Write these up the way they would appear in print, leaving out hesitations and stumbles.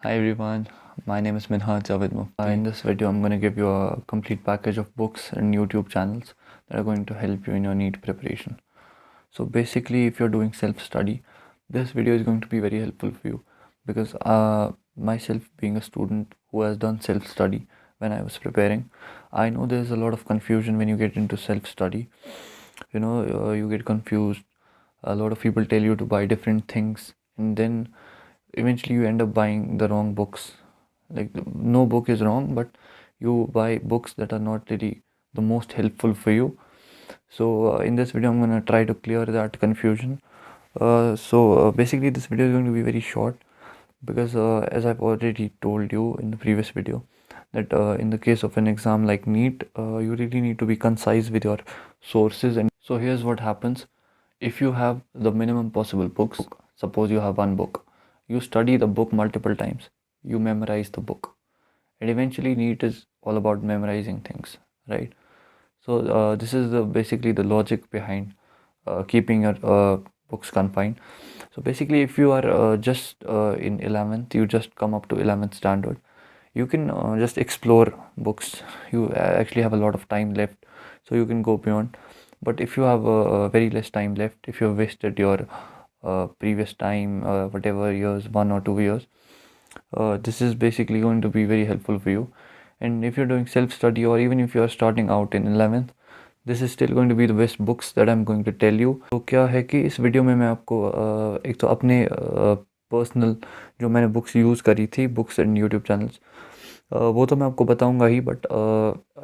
Hi everyone, my name is Minhaj with Mufti. In this video, I'm going to give you a complete package of books and YouTube channels that are going to help you in your NEET preparation. So basically, if you're doing self-study, this video is going to be very helpful for you because myself being a student who has done self-study when I was preparing, I know there's a lot of confusion when you get into self-study. You get confused. A lot of people tell you to buy different things, and then eventually you end up buying the wrong books. Like, no book is wrong, but you buy books that are not really the most helpful for you. So in this video I'm going to try to clear that confusion. Basically this video is going to be very short because as I've already told you in the previous video that in the case of an exam like NEET, you really need to be concise with your sources. And so here's what happens. If you have the minimum possible books, suppose you have one book, you study the book multiple times, you memorize the book, and eventually NEET is all about memorizing things, right? So this is basically the logic behind keeping your books confined. So basically, if you are just in 11th, you just come up to 11th standard, you can just explore books. You actually have a lot of time left, so you can go beyond. But if you have very less time left, if you have wasted your previous time, whatever years, 1 or 2 years, this is basically going to be very helpful for you. And if you're doing self-study, or even if you're starting out in 11th, this is still going to be the best books that I'm going to tell you. तो क्या है कि इस video में मैं आपको एक तो अपने पर्सनल जो मैंने बुक्स यूज़ करी थी, बुक्स एंड यूट्यूब चैनल्स, वो तो मैं आपको बताऊंगा ही, but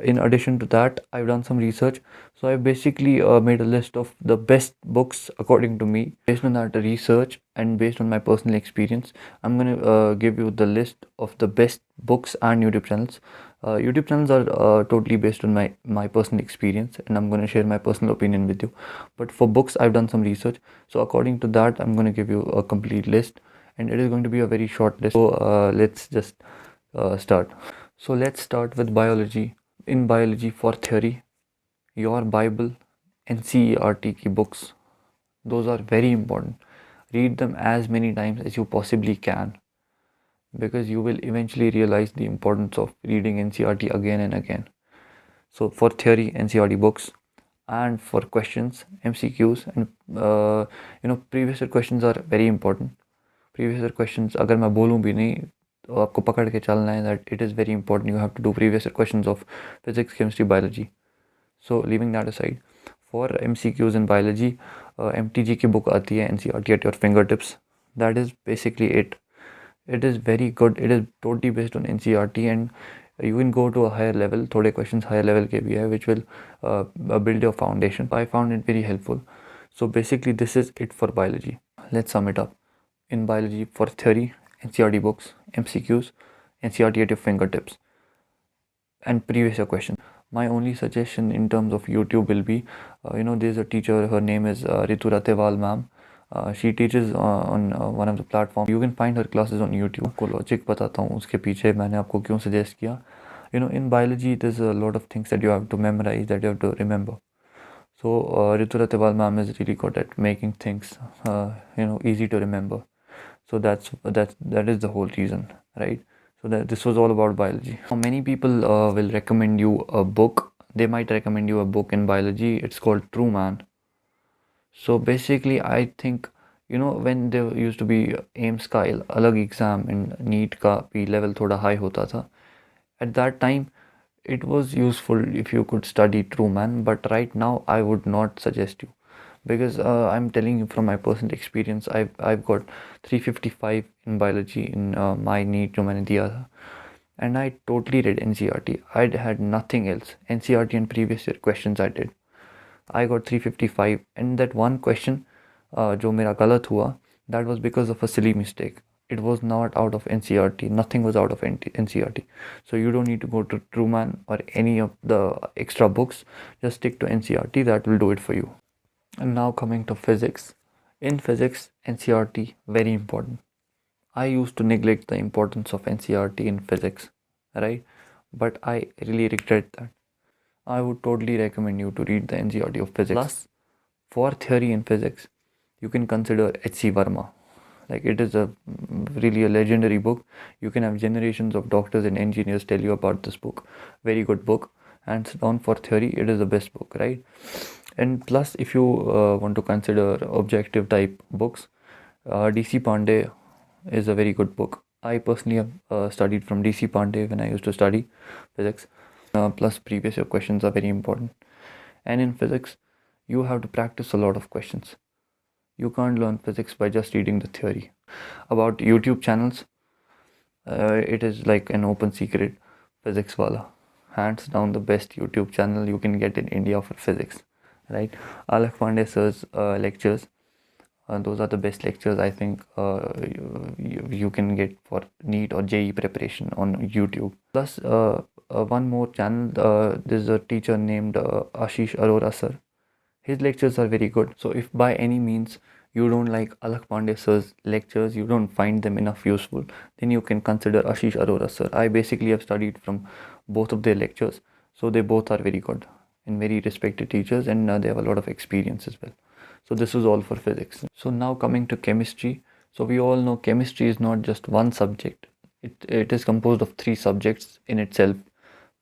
in addition to that, I've done some research. So I basically made a list of the best books according to me. Based on that research and based on my personal experience, I'm going to give you the list of the best books and YouTube channels. YouTube channels are totally based on my personal experience, and I'm going to share my personal opinion with you. But for books, I've done some research. So according to that, I'm going to give you a complete list, and it is going to be a very short list. So let's just start. So let's start with biology. In biology, for theory, your Bible and CERT की books, those are very important. Read them as many times as you possibly can, because you will eventually realize the importance of reading NCERT again and again. So for theory, NCERT books, and for questions, MCQs, and previous year questions are very important. Previous year questions, अगर मैं बोलूँ भी नहीं तो आपको पकड़ के चलना है that it is very important. You have to do previous year questions of physics, chemistry, biology. So leaving that aside, for MCQs in biology, MTG की book आती है NCERT at your fingertips. That is basically it. It is very good. It is totally based on NCERT, and you can go to a higher level. थोड़े questions higher level के भी है, which will build your foundation. I found it very helpful. So basically this is it for biology. Let's sum it up. In biology, for theory, NCERT books, MCQs, NCERT at your fingertips, and previous year questions. My only suggestion in terms of YouTube will be, there's a teacher, her name is Ritu Ratewal ma'am. She teaches on one of the platforms. You can find her classes on YouTube. आपको logic बताता हूँ उसके पीछे मैंने आपको क्यों suggest किया. In biology, there's a lot of things that you have to memorize, that you have to remember. So Ritu Ratewal ma'am is really good at making things, easy to remember. So that is the whole reason, right? So that this was all about biology. Now, many people will recommend you a book. They might recommend you a book in biology. It's called True Man. So basically, I think, when there used to be AIMS का अलग exam and NEET का भी level थोड़ा high होता था. At that time, it was useful if you could study True Man. But right now, I would not suggest you. Because I'm telling you from my personal experience, I've got 355 in biology in my NEET जो मैंने दिया था, and I totally read NCERT. I had nothing else. NCERT and previous year questions I did. I got 355, and that one question जो मेरा गलत हुआ, that was because of a silly mistake. It was not out of NCERT. Nothing was out of NCERT. So you don't need to go to Truman or any of the extra books. Just stick to NCERT. That will do it for you. And now coming to physics. In physics, NCERT, very important. I used to neglect the importance of NCERT in physics, right? But I really regret that. I would totally recommend you to read the NCERT of physics. Plus, for theory in physics, you can consider H.C. Verma. Like, it is a really a legendary book. You can have generations of doctors and engineers tell you about this book. Very good book. Hands down, for theory, it is the best book, right? And plus, if you want to consider objective type books, DC Pandey is a very good book. I personally have studied from DC Pandey when I used to study physics. Plus, previous year questions are very important. And in physics, you have to practice a lot of questions. You can't learn physics by just reading the theory. About YouTube channels, it is like an open secret. Physics wala, hands down the best YouTube channel you can get in India for physics, right? Alak Pandey sir's lectures, those are the best lectures I think you can get for NEET or JEE preparation on YouTube. Plus, one more channel, there's a teacher named Ashish Arora sir. His lectures are very good. So if by any means you don't like Alak Pandey sir's lectures, you don't find them enough useful, then you can consider Ashish Arora sir. I basically have studied from both of their lectures, so they both are very good and very respected teachers, and they have a lot of experience as well. So this is all for physics. So now coming to chemistry. So we all know chemistry is not just one subject. It is composed of three subjects in itself: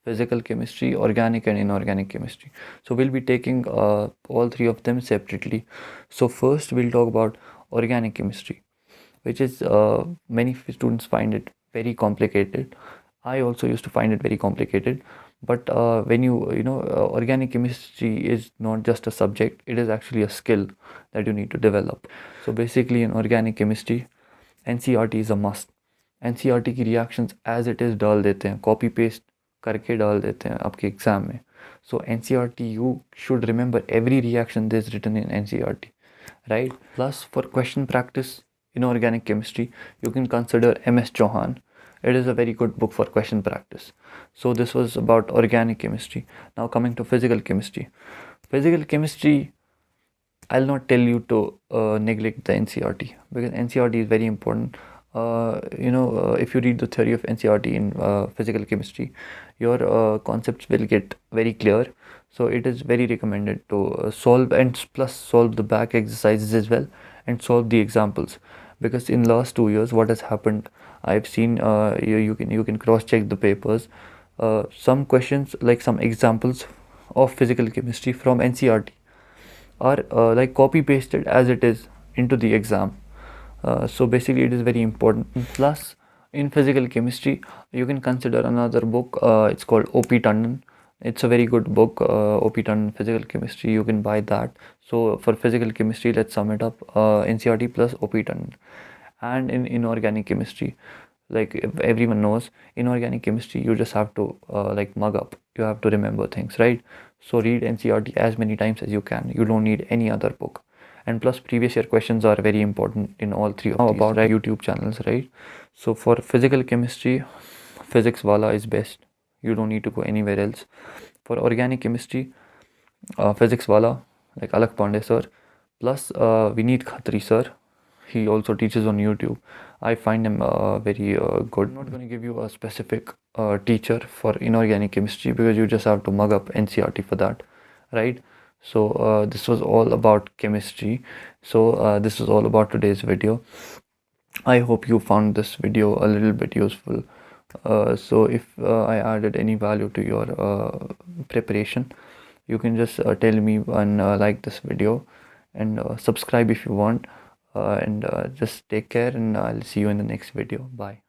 physical chemistry, organic and inorganic chemistry. So we'll be taking all three of them separately. So first we'll talk about organic chemistry, which is many students find it very complicated. I also used to find it very complicated. But when organic chemistry is not just a subject, it is actually a skill that you need to develop. So basically in organic chemistry, NCERT is a must. NCERT की reactions as it is डाल देते हैं, copy paste करके डाल देते हैं आपके exam में. So NCERT, you should remember every reaction that is written in NCERT, right? Plus, for question practice in organic chemistry, you can consider MS Chauhan. It is a very good book for question practice. So this was about organic chemistry. Now coming to physical chemistry. Physical chemistry, I'll not tell you to neglect the NCERT, because NCERT is very important. If you read the theory of NCERT in physical chemistry, your concepts will get very clear. So it is very recommended to solve, and plus solve the back exercises as well, and solve the examples. Because in last 2 years, what has happened, I've seen you can cross check the papers. Some questions, like some examples of physical chemistry from NCERT, are like copy pasted as it is into the exam. So basically it is very important. Plus, in physical chemistry, you can consider another book. It's called O.P. Tandon. It's a very good book, O.P. Tandon Physical Chemistry. You can buy that. So for physical chemistry, let's sum it up: NCERT plus O.P. Tandon. And in inorganic chemistry, like everyone knows, inorganic chemistry, you just have to like mug up. You have to remember things, right? So read NCERT as many times as you can. You don't need any other book. And plus, previous year questions are very important in all three of these. About YouTube channels, right? So for physical chemistry, Physics Wala is best. You don't need to go anywhere else. For organic chemistry, Physics Wala, like Alak Pandey sir. Plus, we need Khatri sir. He also teaches on YouTube. I find him very good. I'm not going to give you a specific teacher for inorganic chemistry, because you just have to mug up NCERT for that, right? So this was all about chemistry. So this is all about today's video. I hope you found this video a little bit useful. So if I added any value to your preparation, you can just tell me and like this video, and subscribe if you want. And just take care, and I'll see you in the next video. Bye.